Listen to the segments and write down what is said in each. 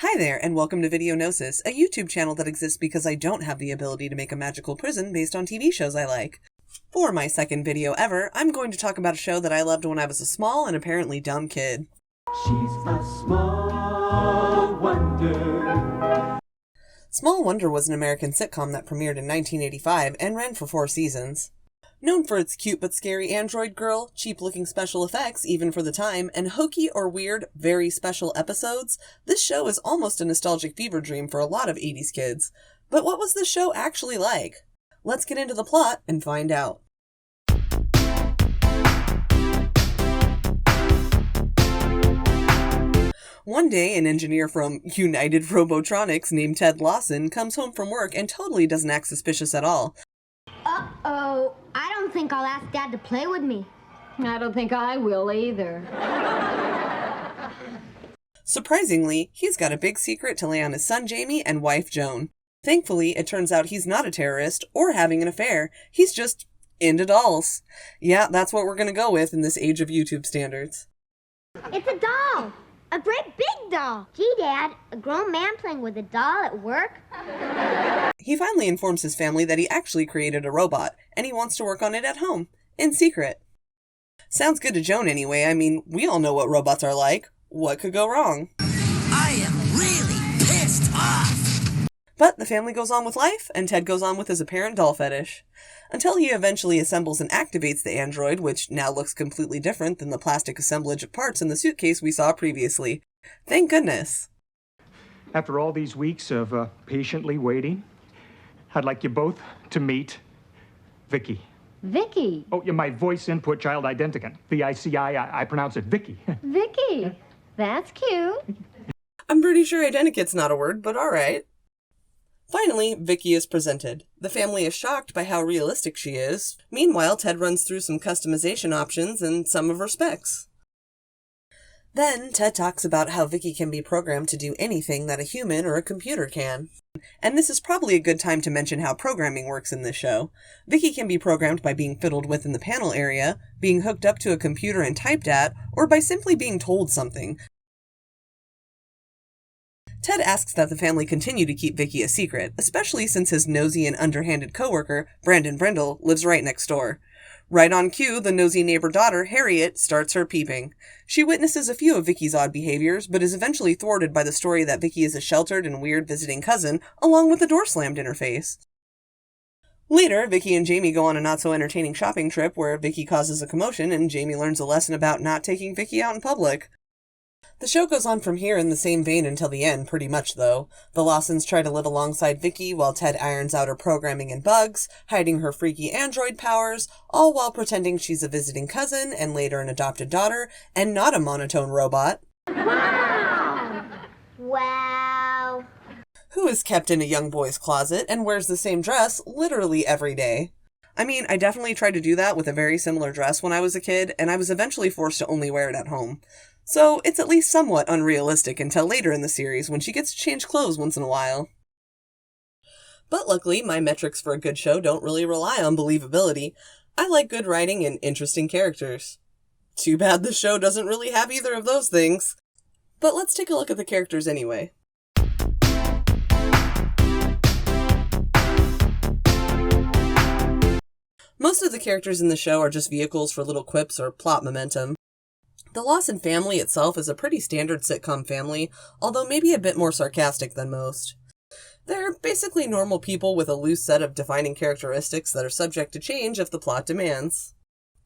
Hi there, and welcome to Video Gnosis, a YouTube channel that exists because I don't have the ability to make a magical prison based on TV shows I like. For my second video ever, I'm going to talk about a show that I loved when I was a small and apparently dumb kid. She's a small wonder. Small Wonder was an American sitcom that premiered in 1985 and ran for 4 seasons. Known for its cute but scary android girl, cheap-looking special effects even for the time, and hokey or weird, very special episodes, this show is almost a nostalgic fever dream for a lot of 80s kids. But what was this show actually like? Let's get into the plot and find out. One day, an engineer from United Robotronics named Ted Lawson comes home from work and totally doesn't act suspicious at all. Uh-oh, I don't think I'll ask Dad to play with me. I don't think I will either. Surprisingly, he's got a big secret to lay on his son Jamie and wife Joan. Thankfully, it turns out he's not a terrorist or having an affair. He's just into dolls. Yeah, that's what we're gonna go with in this age of YouTube standards. It's a doll! A great big doll! Gee, Dad, a grown man playing with a doll at work? He finally informs his family that he actually created a robot, and he wants to work on it at home, in secret. Sounds good to Joan anyway. I mean, we all know what robots are like. What could go wrong? I am really pissed off! But the family goes on with life, and Ted goes on with his apparent doll fetish. Until he eventually assembles and activates the android, which now looks completely different than the plastic assemblage of parts in the suitcase we saw previously. Thank goodness. After all these weeks of patiently waiting, I'd like you both to meet Vicky. Vicky. Oh, yeah, my voice input child identicant. V-I-C-I, I pronounce it Vicky. Vicky. That's cute. I'm pretty sure identicat's not a word, but alright. Finally, Vicky is presented. The family is shocked by how realistic she is. Meanwhile, Ted runs through some customization options and some of her specs. Then, Ted talks about how Vicky can be programmed to do anything that a human or a computer can. And this is probably a good time to mention how programming works in this show. Vicky can be programmed by being fiddled with in the panel area, being hooked up to a computer and typed at, or by simply being told something. Ted asks that the family continue to keep Vicky a secret, especially since his nosy and underhanded coworker, Brandon Brindle, lives right next door. Right on cue, the nosy neighbor daughter, Harriet, starts her peeping. She witnesses a few of Vicky's odd behaviors, but is eventually thwarted by the story that Vicky is a sheltered and weird visiting cousin, along with the door slammed in her face. Later, Vicky and Jamie go on a not-so-entertaining shopping trip where Vicky causes a commotion and Jamie learns a lesson about not taking Vicky out in public. The show goes on from here in the same vein until the end, pretty much, though. The Lawsons try to live alongside Vicky while Ted irons out her programming and bugs, hiding her freaky android powers, all while pretending she's a visiting cousin and later an adopted daughter, and not a monotone robot. Wow. Who is kept in a young boy's closet and wears the same dress literally every day. I mean, I definitely tried to do that with a very similar dress when I was a kid, and I was eventually forced to only wear it at home. So it's at least somewhat unrealistic until later in the series when she gets to change clothes once in a while. But luckily, my metrics for a good show don't really rely on believability. I like good writing and interesting characters. Too bad the show doesn't really have either of those things. But let's take a look at the characters anyway. Most of the characters in the show are just vehicles for little quips or plot momentum. The Lawson family itself is a pretty standard sitcom family, although maybe a bit more sarcastic than most. They're basically normal people with a loose set of defining characteristics that are subject to change if the plot demands.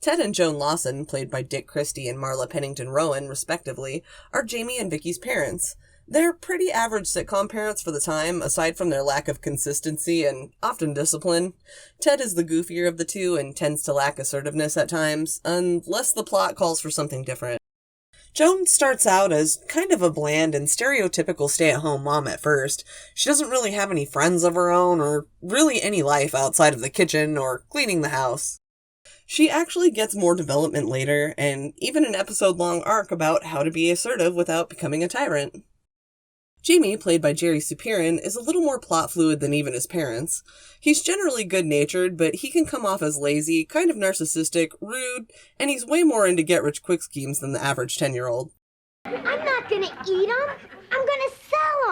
Ted and Joan Lawson, played by Dick Christie and Marla Pennington Rowan, respectively, are Jamie and Vicky's parents. They're pretty average sitcom parents for the time, aside from their lack of consistency and often discipline. Ted is the goofier of the two and tends to lack assertiveness at times, unless the plot calls for something different. Joan starts out as kind of a bland and stereotypical stay-at-home mom at first. She doesn't really have any friends of her own, or really any life outside of the kitchen or cleaning the house. She actually gets more development later, and even an episode-long arc about how to be assertive without becoming a tyrant. Jamie, played by Jerry Supiran, is a little more plot fluid than even his parents. He's generally good-natured, but he can come off as lazy, kind of narcissistic, rude, and he's way more into get-rich-quick schemes than the average 10-year-old. I'm not gonna eat them. I'm gonna sell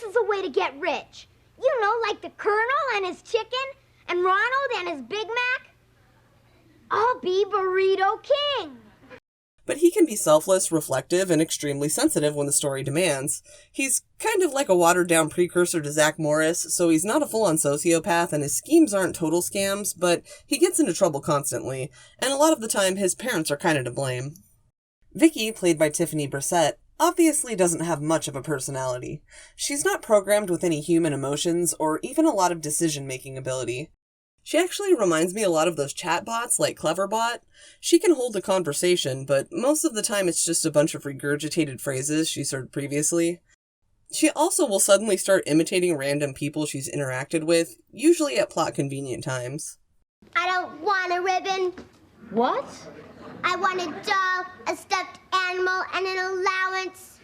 this is a way to get rich. You know, like the Colonel and his chicken, and Ronald and his Big Mac. I'll be Burrito King. But he can be selfless, reflective, and extremely sensitive when the story demands. He's kind of like a watered-down precursor to Zach Morris, so he's not a full-on sociopath, and his schemes aren't total scams, but he gets into trouble constantly, and a lot of the time his parents are kind of to blame. Vicky, played by Tiffany Brissett, obviously doesn't have much of a personality. She's not programmed with any human emotions, or even a lot of decision-making ability. She actually reminds me a lot of those chatbots like Cleverbot. She can hold a conversation, but most of the time it's just a bunch of regurgitated phrases she's heard previously. She also will suddenly start imitating random people she's interacted with, usually at plot-convenient times. I don't want a ribbon. What? I want a doll, a stuffed animal, and an allowance.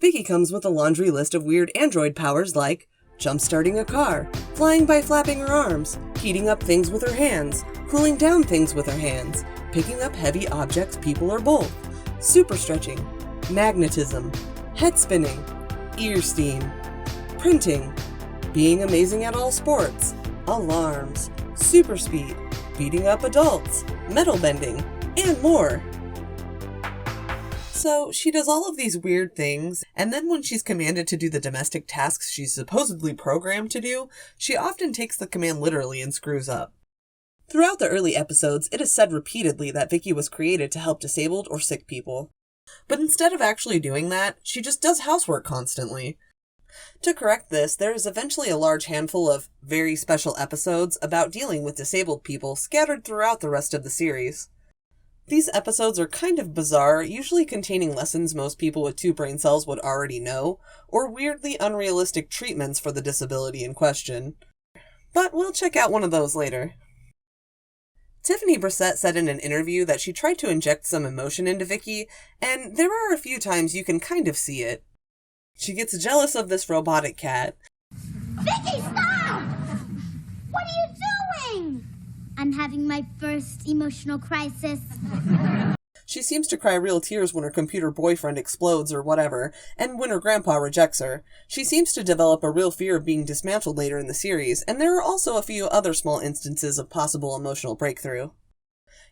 Vicky comes with a laundry list of weird android powers like jump-starting a car, flying by flapping her arms, heating up things with her hands, cooling down things with her hands, picking up heavy objects, people, or both, super stretching, magnetism, head spinning, ear steam, printing, being amazing at all sports, alarms, super speed, beating up adults, metal bending, and more. So, she does all of these weird things, and then when she's commanded to do the domestic tasks she's supposedly programmed to do, she often takes the command literally and screws up. Throughout the early episodes, it is said repeatedly that Vicky was created to help disabled or sick people. But instead of actually doing that, she just does housework constantly. To correct this, there is eventually a large handful of very special episodes about dealing with disabled people scattered throughout the rest of the series. These episodes are kind of bizarre, usually containing lessons most people with 2 brain cells would already know, or weirdly unrealistic treatments for the disability in question. But we'll check out one of those later. Tiffany Brissett said in an interview that she tried to inject some emotion into Vicky, and there are a few times you can kind of see it. She gets jealous of this robotic cat. Vicky, stop! What are you doing? I'm having my first emotional crisis. She seems to cry real tears when her computer boyfriend explodes or whatever, and when her grandpa rejects her. She seems to develop a real fear of being dismantled later in the series, and there are also a few other small instances of possible emotional breakthrough.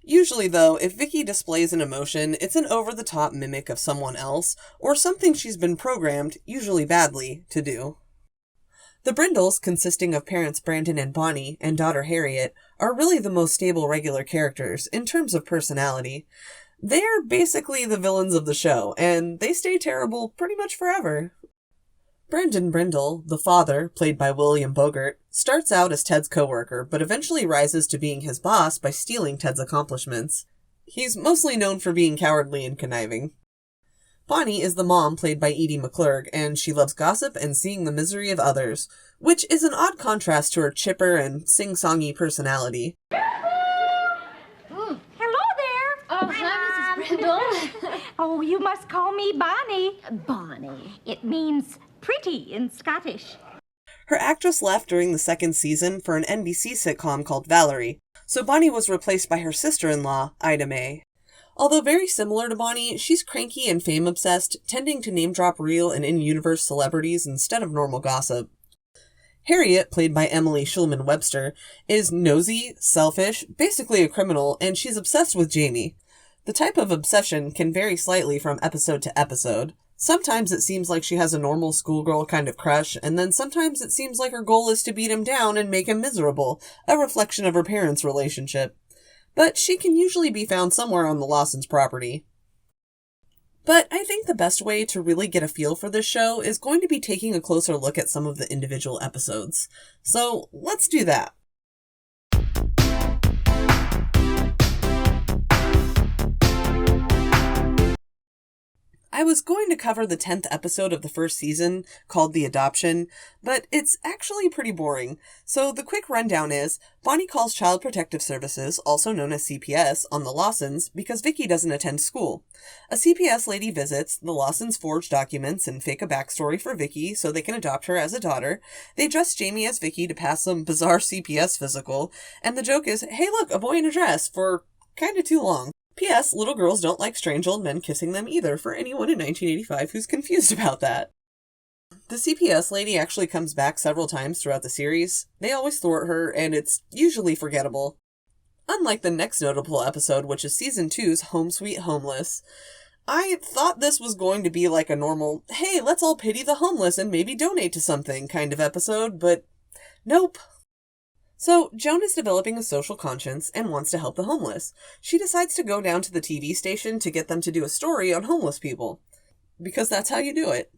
Usually, though, if Vicky displays an emotion, it's an over-the-top mimic of someone else, or something she's been programmed, usually badly, to do. The Brindles, consisting of parents Brandon and Bonnie, and daughter Harriet, are really the most stable regular characters, in terms of personality. They're basically the villains of the show, and they stay terrible pretty much forever. Brandon Brindle, the father, played by William Bogert, starts out as Ted's coworker, but eventually rises to being his boss by stealing Ted's accomplishments. He's mostly known for being cowardly and conniving. Bonnie is the mom, played by Edie McClurg, and she loves gossip and seeing the misery of others, which is an odd contrast to her chipper and sing-songy personality. Hello there. Oh, hi, Mrs. Brindle. Oh, you must call me Bonnie. Bonnie. It means pretty in Scottish. Her actress left during the 2nd season for an NBC sitcom called Valerie, so Bonnie was replaced by her sister-in-law, Ida May. Although very similar to Bonnie, she's cranky and fame-obsessed, tending to name-drop real and in-universe celebrities instead of normal gossip. Harriet, played by Emily Schulman Webster, is nosy, selfish, basically a criminal, and she's obsessed with Jamie. The type of obsession can vary slightly from episode to episode. Sometimes it seems like she has a normal schoolgirl kind of crush, and then sometimes it seems like her goal is to beat him down and make him miserable, a reflection of her parents' relationship. But she can usually be found somewhere on the Lawsons' property. But I think the best way to really get a feel for this show is going to be taking a closer look at some of the individual episodes. So let's do that. I was going to cover the 10th episode of the first season, called The Adoption, but it's actually pretty boring. So the quick rundown is, Bonnie calls Child Protective Services, also known as CPS, on the Lawsons because Vicky doesn't attend school. A CPS lady visits, the Lawsons forge documents and fake a backstory for Vicky so they can adopt her as a daughter. They dress Jamie as Vicky to pass some bizarre CPS physical, and the joke is, hey look, a boy in a dress, for kinda too long. P.S. Little girls don't like strange old men kissing them either, for anyone in 1985 who's confused about that. The CPS lady actually comes back several times throughout the series. They always thwart her, and it's usually forgettable. Unlike the next notable episode, which is Season 2's Home Sweet Homeless. I thought this was going to be like a normal, hey, let's all pity the homeless and maybe donate to something kind of episode, but nope. So, Joan is developing a social conscience and wants to help the homeless. She decides to go down to the TV station to get them to do a story on homeless people. Because that's how you do it.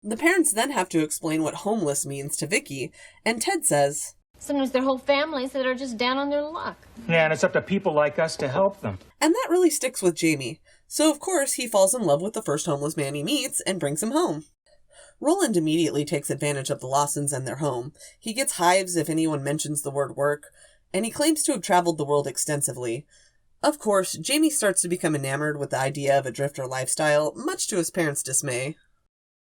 The parents then have to explain what homeless means to Vicky, and Ted says, sometimes they're whole families that are just down on their luck. Yeah, and it's up to people like us to help them. And that really sticks with Jamie. So, of course, he falls in love with the first homeless man he meets and brings him home. Roland immediately takes advantage of the Lawsons and their home. He gets hives if anyone mentions the word work, and he claims to have traveled the world extensively. Of course, Jamie starts to become enamored with the idea of a drifter lifestyle, much to his parents' dismay.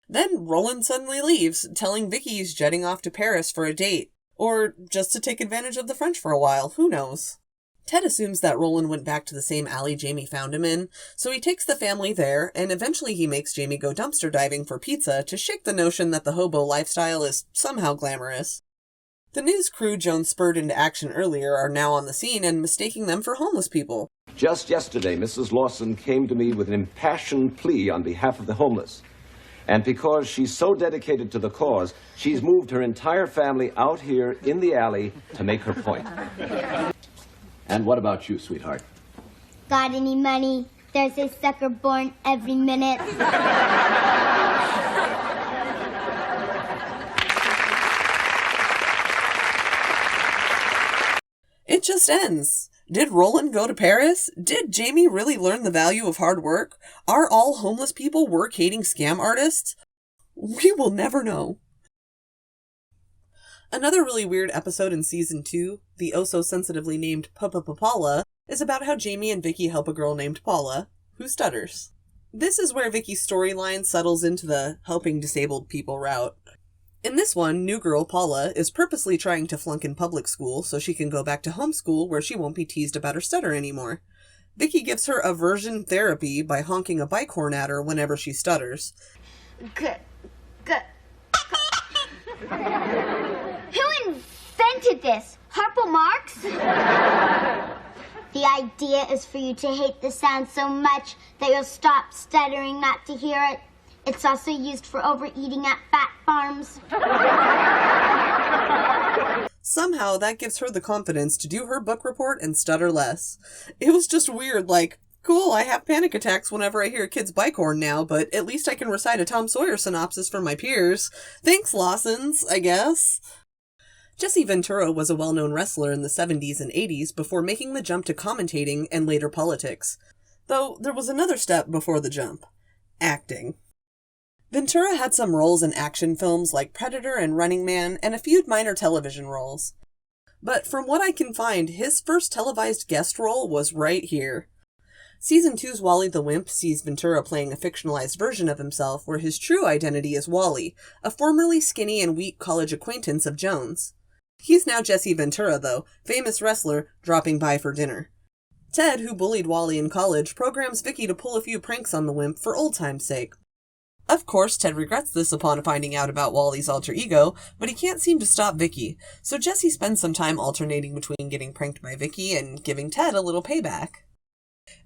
Then Roland suddenly leaves, telling Vicky he's jetting off to Paris for a date, or just to take advantage of the French for a while, who knows. Ted assumes that Roland went back to the same alley Jamie found him in, so he takes the family there, and eventually he makes Jamie go dumpster diving for pizza to shake the notion that the hobo lifestyle is somehow glamorous. The news crew Joan spurred into action earlier are now on the scene and mistaking them for homeless people. Just yesterday, Mrs. Lawson came to me with an impassioned plea on behalf of the homeless. And because she's so dedicated to the cause, she's moved her entire family out here in the alley to make her point. And what about you, sweetheart? Got any money? There's a sucker born every minute. It just ends. Did Roland go to Paris? Did Jamie really learn the value of hard work? Are all homeless people work-hating scam artists? We will never know. Another really weird episode in Season 2, the oh-so-sensitively named Paula, is about how Jamie and Vicky help a girl named Paula, who stutters. This is where Vicky's storyline settles into the helping disabled people route. In this one, new girl Paula is purposely trying to flunk in public school so she can go back to homeschool where she won't be teased about her stutter anymore. Vicky gives her aversion therapy by honking a bike horn at her whenever she stutters. Who invented this? Harpo Marx? The idea is for you to hate the sound so much that you'll stop stuttering not to hear it. It's also used for overeating at fat farms. Somehow, that gives her the confidence to do her book report and stutter less. It was just weird, like, cool, I have panic attacks whenever I hear a kid's bike horn now, but at least I can recite a Tom Sawyer synopsis for my peers. Thanks, Lawsons, I guess. Jesse Ventura was a well-known wrestler in the 70s and 80s before making the jump to commentating and later politics. Though, there was another step before the jump. Acting. Ventura had some roles in action films like Predator and Running Man, and a few minor television roles. But from what I can find, his first televised guest role was right here. Season 2's Wally the Wimp sees Ventura playing a fictionalized version of himself where his true identity is Wally, a formerly skinny and weak college acquaintance of Joan's. He's now Jesse Ventura, though, famous wrestler, dropping by for dinner. Ted, who bullied Wally in college, programs Vicky to pull a few pranks on the Wimp for old time's sake. Of course, Ted regrets this upon finding out about Wally's alter ego, but he can't seem to stop Vicky, so Jesse spends some time alternating between getting pranked by Vicky and giving Ted a little payback.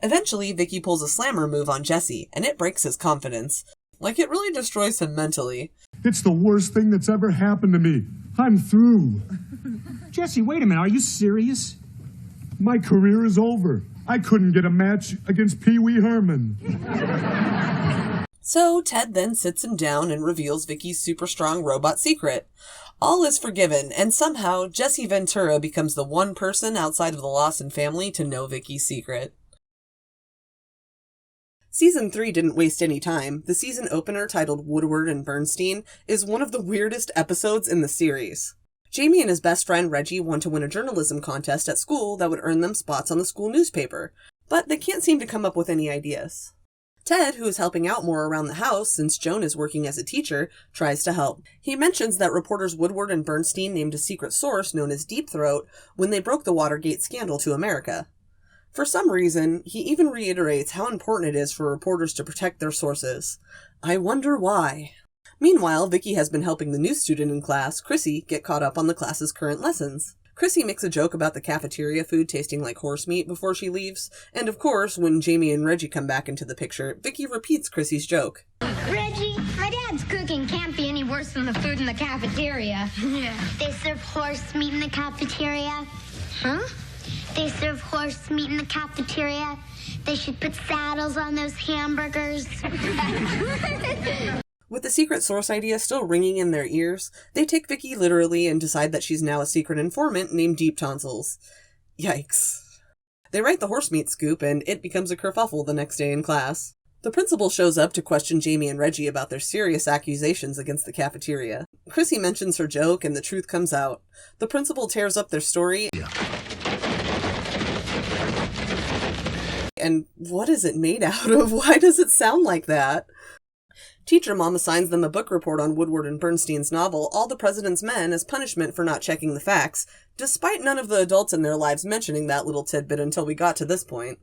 Eventually, Vicky pulls a slammer move on Jesse, and it breaks his confidence. Like, it really destroys him mentally. It's the worst thing that's ever happened to me. I'm through. Jesse, wait a minute, are you serious? My career is over. I couldn't get a match against Pee Wee Herman. So, Ted then sits him down and reveals Vicky's super strong robot secret. All is forgiven, and somehow, Jesse Ventura becomes the one person outside of the Lawson family to know Vicky's secret. Season 3 didn't waste any time. The season opener, titled Woodward and Bernstein, is one of the weirdest episodes in the series. Jamie and his best friend Reggie want to win a journalism contest at school that would earn them spots on the school newspaper, but they can't seem to come up with any ideas. Ted, who is helping out more around the house since Joan is working as a teacher, tries to help. He mentions that reporters Woodward and Bernstein named a secret source known as Deep Throat when they broke the Watergate scandal to America. For some reason, he even reiterates how important it is for reporters to protect their sources. I wonder why. Meanwhile, Vicky has been helping the new student in class, Chrissy, get caught up on the class's current lessons. Chrissy makes a joke about the cafeteria food tasting like horse meat before she leaves, and of course, when Jamie and Reggie come back into the picture, Vicky repeats Chrissy's joke. Reggie, my dad's cooking can't be any worse than the food in the cafeteria. Yeah. They serve horse meat in the cafeteria. Huh? They serve horse meat in the cafeteria. They should put saddles on those hamburgers. With the secret source idea still ringing in their ears, they take Vicky literally and decide that she's now a secret informant named Deep Tonsils. Yikes. They write the horse meat scoop, and it becomes a kerfuffle the next day in class. The principal shows up to question Jamie and Reggie about their serious accusations against the cafeteria. Chrissy mentions her joke, and the truth comes out. The principal tears up their story. Yeah. And what is it made out of? Why does it sound like that? Teacher Mom assigns them a book report on Woodward and Bernstein's novel, All the President's Men, as punishment for not checking the facts, despite none of the adults in their lives mentioning that little tidbit until we got to this point.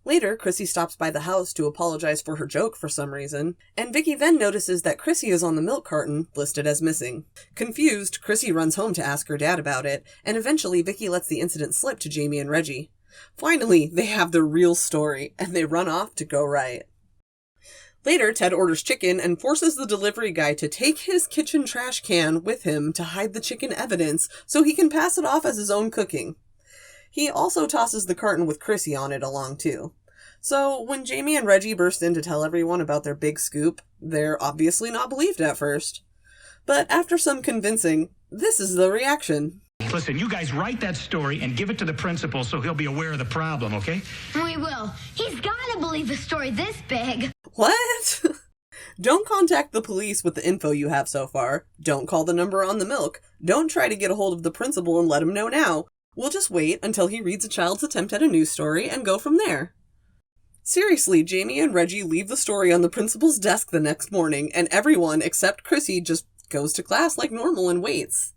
Later, Chrissy stops by the house to apologize for her joke for some reason, and Vicky then notices that Chrissy is on the milk carton, listed as missing. Confused, Chrissy runs home to ask her dad about it, and eventually Vicky lets the incident slip to Jamie and Reggie. Finally, they have the real story, and they run off to go right. Later, Ted orders chicken and forces the delivery guy to take his kitchen trash can with him to hide the chicken evidence so he can pass it off as his own cooking. He also tosses the carton with Chrissy on it along too. So when Jamie and Reggie burst in to tell everyone about their big scoop, they're obviously not believed at first. But after some convincing, this is the reaction. Listen, you guys write that story and give it to the principal so he'll be aware of the problem, okay? We will. He's gotta believe a story this big. What? Don't contact the police with the info you have so far. Don't call the number on the milk. Don't try to get a hold of the principal and let him know now. We'll just wait until he reads a child's attempt at a news story and go from there. Seriously, Jamie and Reggie leave the story on the principal's desk the next morning, and everyone except Chrissy just goes to class like normal and waits.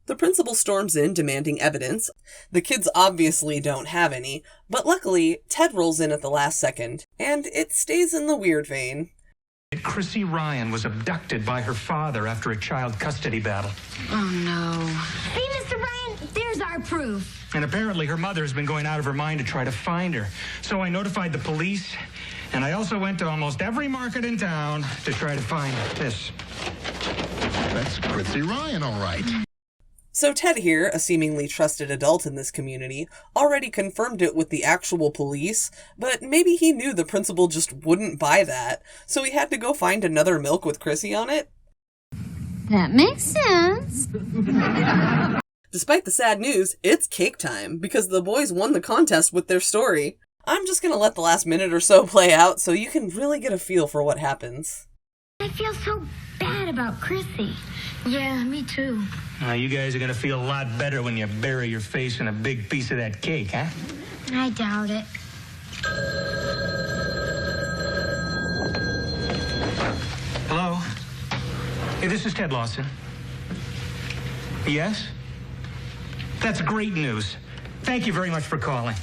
The principal storms in demanding evidence. The kids obviously don't have any, but luckily, Ted rolls in at the last second, and it stays in the weird vein. Chrissy Ryan was abducted by her father after a child custody battle. Oh, no. See, Mr. Ryan, there's our proof. And apparently her mother has been going out of her mind to try to find her. So I notified the police, and I also went to almost every market in town to try to find this. That's Chrissy Ryan, all right. So Ted here, a seemingly trusted adult in this community, already confirmed it with the actual police, but maybe he knew the principal just wouldn't buy that, so he had to go find another milk with Chrissy on it? That makes sense. Despite the sad news, it's cake time, because the boys won the contest with their story. I'm just gonna let the last minute or so play out so you can really get a feel for what happens. I feel so bad about Chrissy. Yeah, me too. You guys are going to feel a lot better when you bury your face in a big piece of that cake, huh? I doubt it. Hello? Hey, this is Ted Lawson. Yes? That's great news. Thank you very much for calling.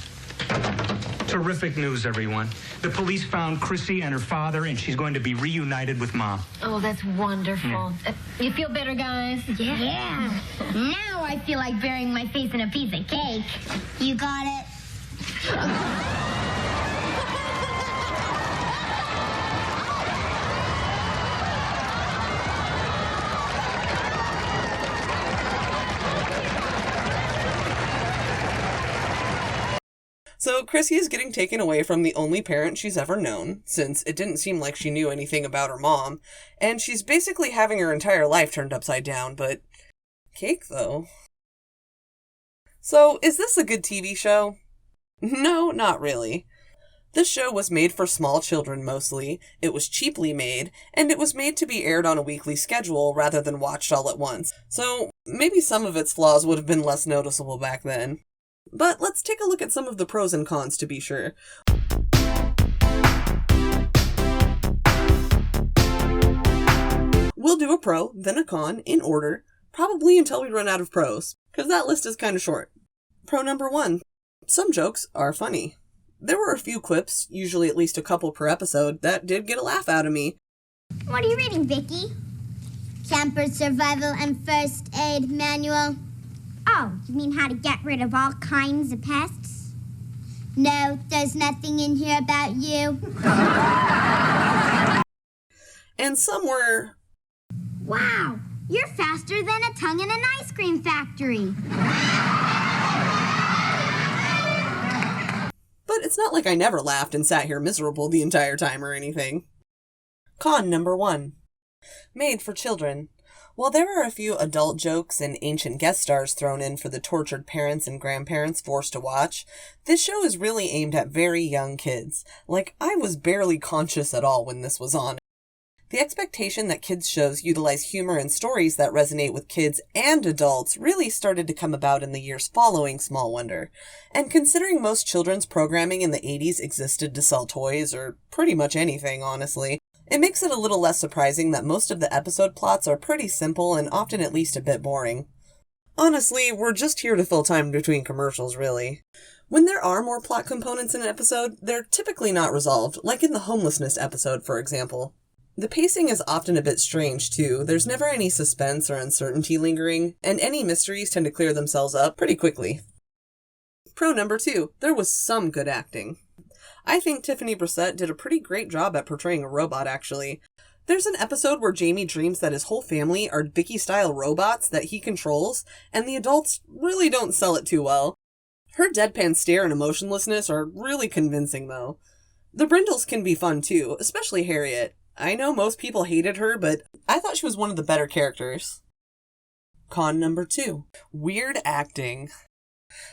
Terrific news, everyone. The police found Chrissy and her father, and she's going to be reunited with Mom. Oh, that's wonderful. You feel better, guys? Yeah. Now I feel like burying my face in a piece of cake. You got it? So Chrissy is getting taken away from the only parent she's ever known, since it didn't seem like she knew anything about her mom, and she's basically having her entire life turned upside down, but cake though. So, is this a good TV show? No, not really. This show was made for small children mostly, it was cheaply made, and it was made to be aired on a weekly schedule rather than watched all at once, so maybe some of its flaws would have been less noticeable back then. But let's take a look at some of the pros and cons to be sure. We'll do a pro, then a con, in order, probably until we run out of pros, because that list is kind of short. Pro number 1. Some jokes are funny. There were a few quips, usually at least a couple per episode, that did get a laugh out of me. What are you reading, Vicky? Camper Survival and First Aid Manual. Oh, you mean how to get rid of all kinds of pests? No, there's nothing in here about you. And some were... Wow, you're faster than a tongue in an ice cream factory. But it's not like I never laughed and sat here miserable the entire time or anything. Con number 1. Made for children. While there are a few adult jokes and ancient guest stars thrown in for the tortured parents and grandparents forced to watch, this show is really aimed at very young kids. Like, I was barely conscious at all when this was on. The expectation that kids' shows utilize humor and stories that resonate with kids and adults really started to come about in the years following Small Wonder. And considering most children's programming in the 80s existed to sell toys, or pretty much anything, honestly, it makes it a little less surprising that most of the episode plots are pretty simple and often at least a bit boring. Honestly, we're just here to fill time between commercials, really. When there are more plot components in an episode, they're typically not resolved, like in the homelessness episode, for example. The pacing is often a bit strange, too. There's never any suspense or uncertainty lingering, and any mysteries tend to clear themselves up pretty quickly. Pro number 2, there was some good acting. I think Tiffany Brissett did a pretty great job at portraying a robot, actually. There's an episode where Jamie dreams that his whole family are Vicky-style robots that he controls, and the adults really don't sell it too well. Her deadpan stare and emotionlessness are really convincing, though. The Brindles can be fun, too, especially Harriet. I know most people hated her, but I thought she was one of the better characters. Con number 2. Weird acting.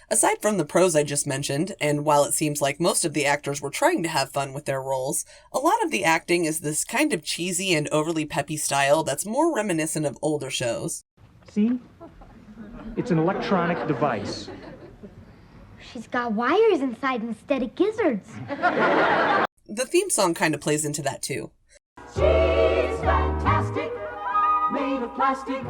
Aside from the pros I just mentioned, and while it seems like most of the actors were trying to have fun with their roles, a lot of the acting is this kind of cheesy and overly peppy style that's more reminiscent of older shows. See? It's an electronic device. She's got wires inside instead of gizzards. The theme song kind of plays into that too. She's fantastic, made of plastic,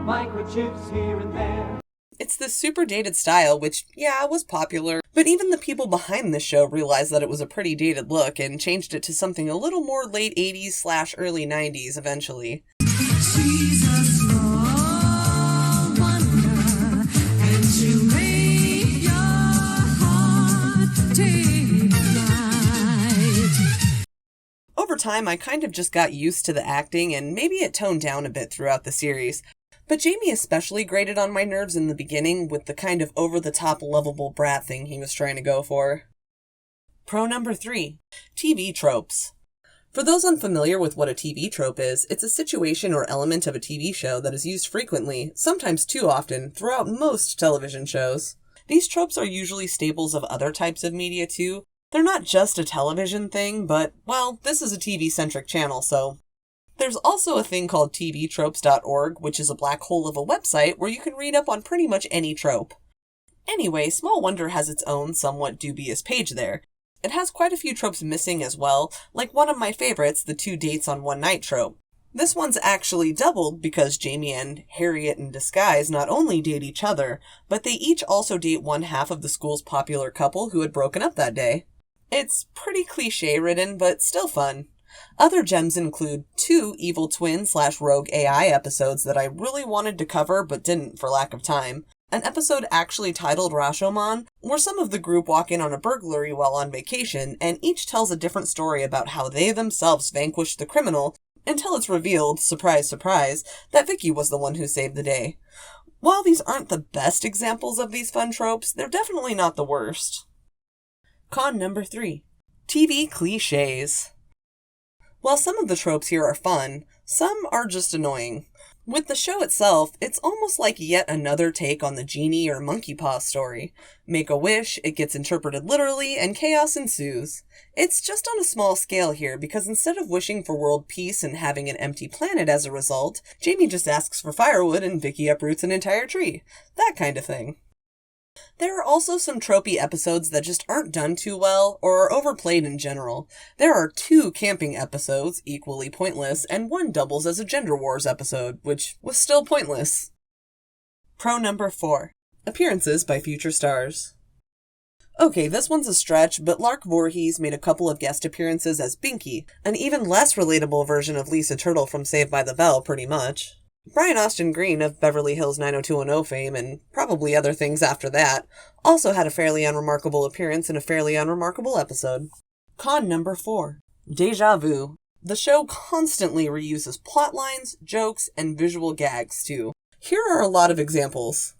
microchips here and there. It's this super dated style, which, yeah, was popular, but even the people behind the show realized that it was a pretty dated look and changed it to something a little more late 80s/early 90s eventually. She's a small wonder, and she'll make your heart take flight. Over time, I kind of just got used to the acting, and maybe it toned down a bit throughout the series. But Jamie especially grated on my nerves in the beginning with the kind of over-the-top lovable brat thing he was trying to go for. Pro number 3. TV tropes. For those unfamiliar with what a TV trope is, it's a situation or element of a TV show that is used frequently, sometimes too often, throughout most television shows. These tropes are usually staples of other types of media too. They're not just a television thing, but, well, this is a TV-centric channel, so... There's also a thing called tvtropes.org, which is a black hole of a website where you can read up on pretty much any trope. Anyway, Small Wonder has its own somewhat dubious page there. It has quite a few tropes missing as well, like one of my favorites, the 2 dates on one night trope. This one's actually doubled because Jamie and Harriet in disguise not only date each other, but they each also date one half of the school's popular couple who had broken up that day. It's pretty cliche-ridden, but still fun. Other gems include 2 evil twin/rogue AI episodes that I really wanted to cover but didn't for lack of time. An episode actually titled Rashomon, where some of the group walk in on a burglary while on vacation, and each tells a different story about how they themselves vanquished the criminal, until it's revealed, surprise surprise, that Vicky was the one who saved the day. While these aren't the best examples of these fun tropes, they're definitely not the worst. Con number 3. TV cliches. While some of the tropes here are fun, some are just annoying. With the show itself, it's almost like yet another take on the genie or monkey paw story. Make a wish, it gets interpreted literally, and chaos ensues. It's just on a small scale here, because instead of wishing for world peace and having an empty planet as a result, Jamie just asks for firewood and Vicky uproots an entire tree. That kind of thing. There are also some tropey episodes that just aren't done too well, or are overplayed in general. There are 2 camping episodes, equally pointless, and 1 doubles as a Gender Wars episode, which was still pointless. Pro number 4. Appearances by future stars. Okay, this one's a stretch, but Lark Voorhees made a couple of guest appearances as Binky, an even less relatable version of Lisa Turtle from Saved by the Bell, pretty much. Brian Austin Green of Beverly Hills 90210 fame, and probably other things after that, also had a fairly unremarkable appearance in a fairly unremarkable episode. Con number 4. Deja Vu. The show constantly reuses plot lines, jokes, and visual gags, too. Here are a lot of examples.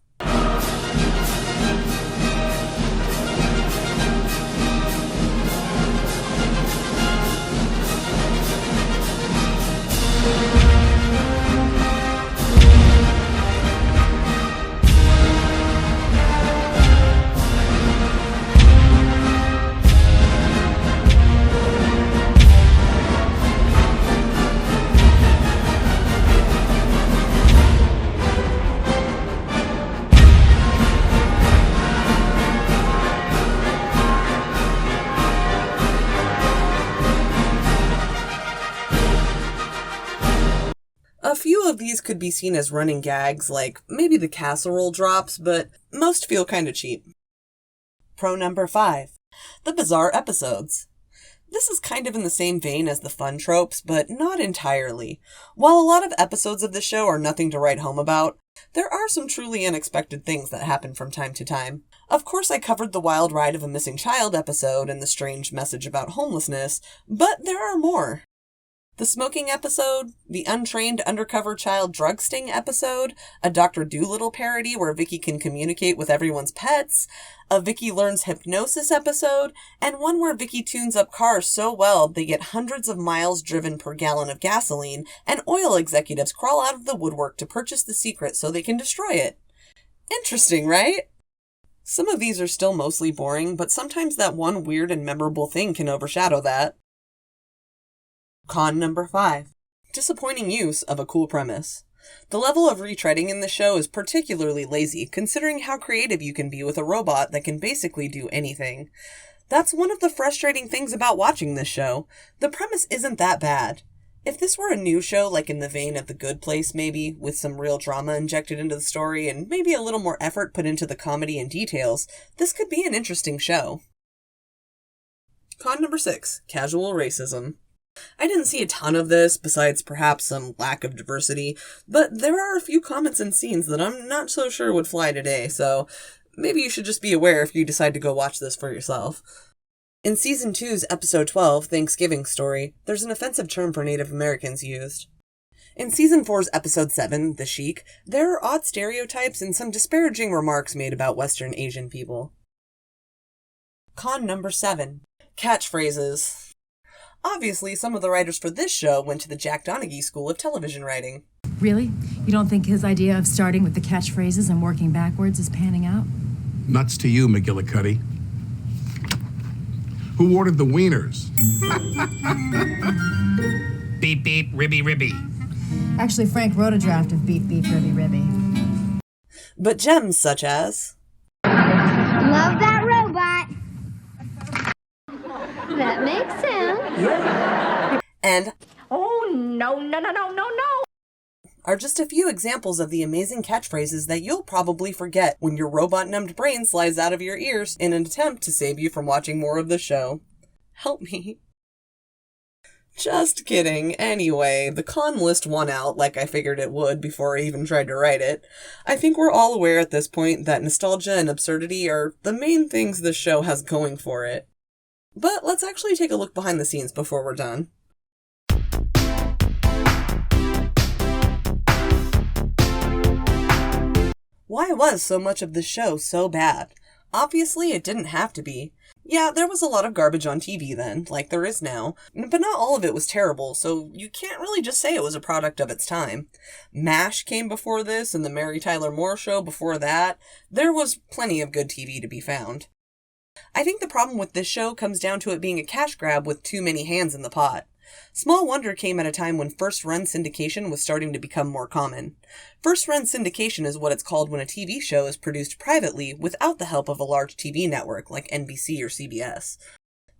A few of these could be seen as running gags, like maybe the casserole drops, but most feel kinda cheap. Pro number 5. The bizarre episodes. This is kind of in the same vein as the fun tropes, but not entirely. While a lot of episodes of the show are nothing to write home about, there are some truly unexpected things that happen from time to time. Of course, I covered the wild ride of a missing child episode and the strange message about homelessness, but there are more. The smoking episode, the untrained undercover child drug sting episode, a Dr. Dolittle parody where Vicky can communicate with everyone's pets, a Vicky learns hypnosis episode, and one where Vicky tunes up cars so well they get hundreds of miles driven per gallon of gasoline, and oil executives crawl out of the woodwork to purchase the secret so they can destroy it. Interesting, right? Some of these are still mostly boring, but sometimes that one weird and memorable thing can overshadow that. Con number 5. Disappointing use of a cool premise. The level of retreading in the show is particularly lazy, considering how creative you can be with a robot that can basically do anything. That's one of the frustrating things about watching this show. The premise isn't that bad. If this were a new show, like in the vein of The Good Place maybe, with some real drama injected into the story and maybe a little more effort put into the comedy and details, this could be an interesting show. Con number 6. Casual racism. I didn't see a ton of this, besides perhaps some lack of diversity, but there are a few comments and scenes that I'm not so sure would fly today, so maybe you should just be aware if you decide to go watch this for yourself. In Season 2's Episode 12, Thanksgiving Story, there's an offensive term for Native Americans used. In Season 4's Episode 7, The Sheik, there are odd stereotypes and some disparaging remarks made about Western Asian people. Con number 7. Catchphrases. Obviously, some of the writers for this show went to the Jack Donaghy School of Television Writing. Really? You don't think his idea of starting with the catchphrases and working backwards is panning out? Nuts to you, McGillicuddy. Who ordered the wieners? Beep, beep, ribby, ribby. Actually, Frank wrote a draft of Beep Beep Ribby Ribby. But gems such as... Love that robot. That makes sense. and Oh, no. are just a few examples of the amazing catchphrases that you'll probably forget when your robot-numbed brain slides out of your ears in an attempt to save you from watching more of the show. Help me. Just kidding. Anyway, the con list won out like I figured it would before I even tried to write it. I think we're all aware at this point that nostalgia and absurdity are the main things this show has going for it. But let's actually take a look behind the scenes before we're done. Why was so much of the show so bad? Obviously, it didn't have to be. Yeah, there was a lot of garbage on TV then, like there is now, but not all of it was terrible, so you can't really just say it was a product of its time. MASH came before this, and the Mary Tyler Moore Show before that. There was plenty of good TV to be found. I think the problem with this show comes down to it being a cash grab with too many hands in the pot. Small Wonder came at a time when first-run syndication was starting to become more common. First-run syndication is what it's called when a TV show is produced privately without the help of a large TV network like NBC or CBS.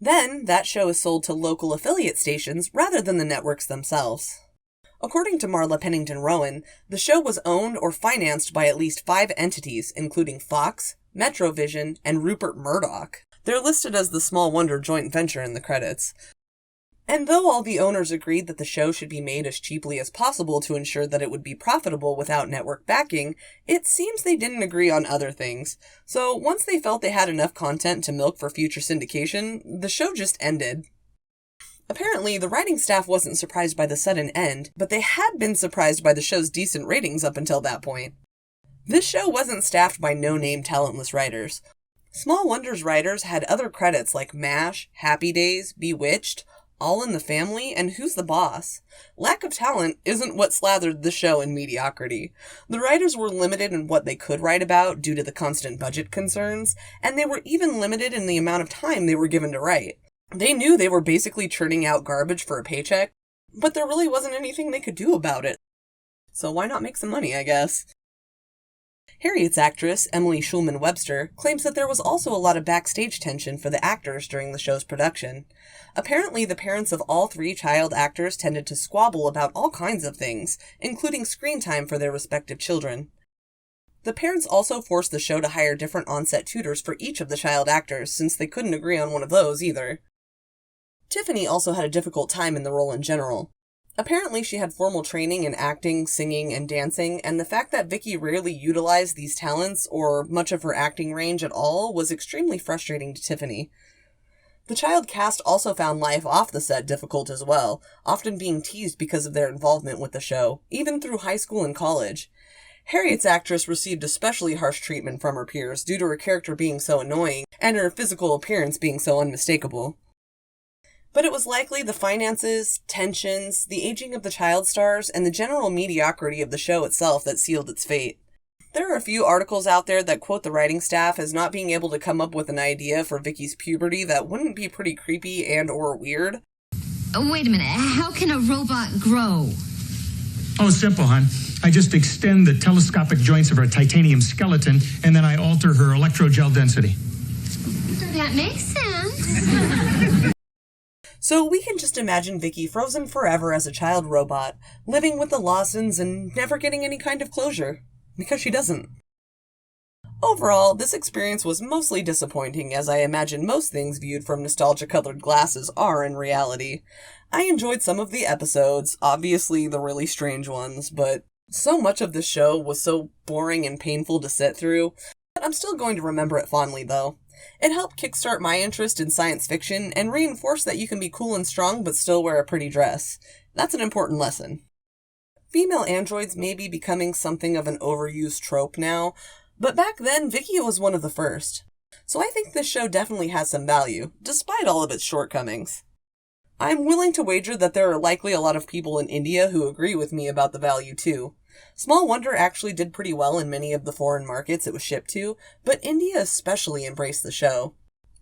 Then, that show is sold to local affiliate stations rather than the networks themselves. According to Marla Pennington Rowan, the show was owned or financed by at least 5 entities, including Fox, Metrovision, and Rupert Murdoch. They're listed as the Small Wonder joint venture in the credits. And though all the owners agreed that the show should be made as cheaply as possible to ensure that it would be profitable without network backing, it seems they didn't agree on other things. So once they felt they had enough content to milk for future syndication, the show just ended. Apparently, the writing staff wasn't surprised by the sudden end, but they had been surprised by the show's decent ratings up until that point. This show wasn't staffed by no-name talentless writers. Small Wonder's writers had other credits like MASH, Happy Days, Bewitched, All in the Family, and Who's the Boss? Lack of talent isn't what slathered the show in mediocrity. The writers were limited in what they could write about due to the constant budget concerns, and they were even limited in the amount of time they were given to write. They knew they were basically churning out garbage for a paycheck, but there really wasn't anything they could do about it. So why not make some money, I guess? Harriet's actress, Emily Schulman Webster, claims that there was also a lot of backstage tension for the actors during the show's production. Apparently, the parents of all 3 child actors tended to squabble about all kinds of things, including screen time for their respective children. The parents also forced the show to hire different on-set tutors for each of the child actors, since they couldn't agree on one of those either. Tiffany also had a difficult time in the role in general. Apparently, she had formal training in acting, singing, and dancing, and the fact that Vicky rarely utilized these talents, or much of her acting range at all, was extremely frustrating to Tiffany. The child cast also found life off the set difficult as well, often being teased because of their involvement with the show, even through high school and college. Harriet's actress received especially harsh treatment from her peers due to her character being so annoying, and her physical appearance being so unmistakable. But it was likely the finances, tensions, the aging of the child stars, and the general mediocrity of the show itself that sealed its fate. There are a few articles out there that quote the writing staff as not being able to come up with an idea for Vicky's puberty that wouldn't be pretty creepy and or weird. Oh, wait a minute. How can a robot grow? Oh, simple, hon. I just extend the telescopic joints of her titanium skeleton, and then I alter her electrogel density. That makes sense. So we can just imagine Vicky frozen forever as a child robot, living with the Lawsons and never getting any kind of closure. Because she doesn't. Overall, this experience was mostly disappointing, as I imagine most things viewed from nostalgia-colored glasses are in reality. I enjoyed some of the episodes, obviously the really strange ones, but so much of the show was so boring and painful to sit through, that I'm still going to remember it fondly, though. It helped kickstart my interest in science fiction and reinforce that you can be cool and strong but still wear a pretty dress. That's an important lesson. Female androids may be becoming something of an overused trope now, but back then Vicky was one of the first. So I think this show definitely has some value, despite all of its shortcomings. I'm willing to wager that there are likely a lot of people in India who agree with me about the value too. Small Wonder actually did pretty well in many of the foreign markets it was shipped to, but India especially embraced the show.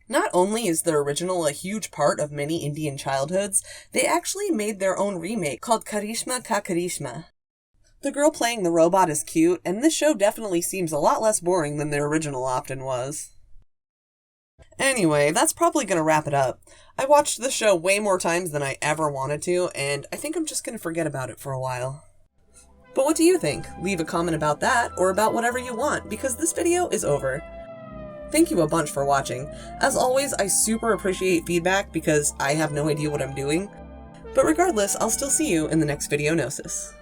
Not only is the original a huge part of many Indian childhoods, they actually made their own remake called Karishma Ka Karishma. The girl playing the robot is cute, and this show definitely seems a lot less boring than the original often was. Anyway, that's probably going to wrap it up. I watched this show way more times than I ever wanted to, and I think I'm just going to forget about it for a while. But what do you think? Leave a comment about that, or about whatever you want, because this video is over. Thank you a bunch for watching. As always, I super appreciate feedback because I have no idea what I'm doing. But regardless, I'll still see you in the next video Gnosis.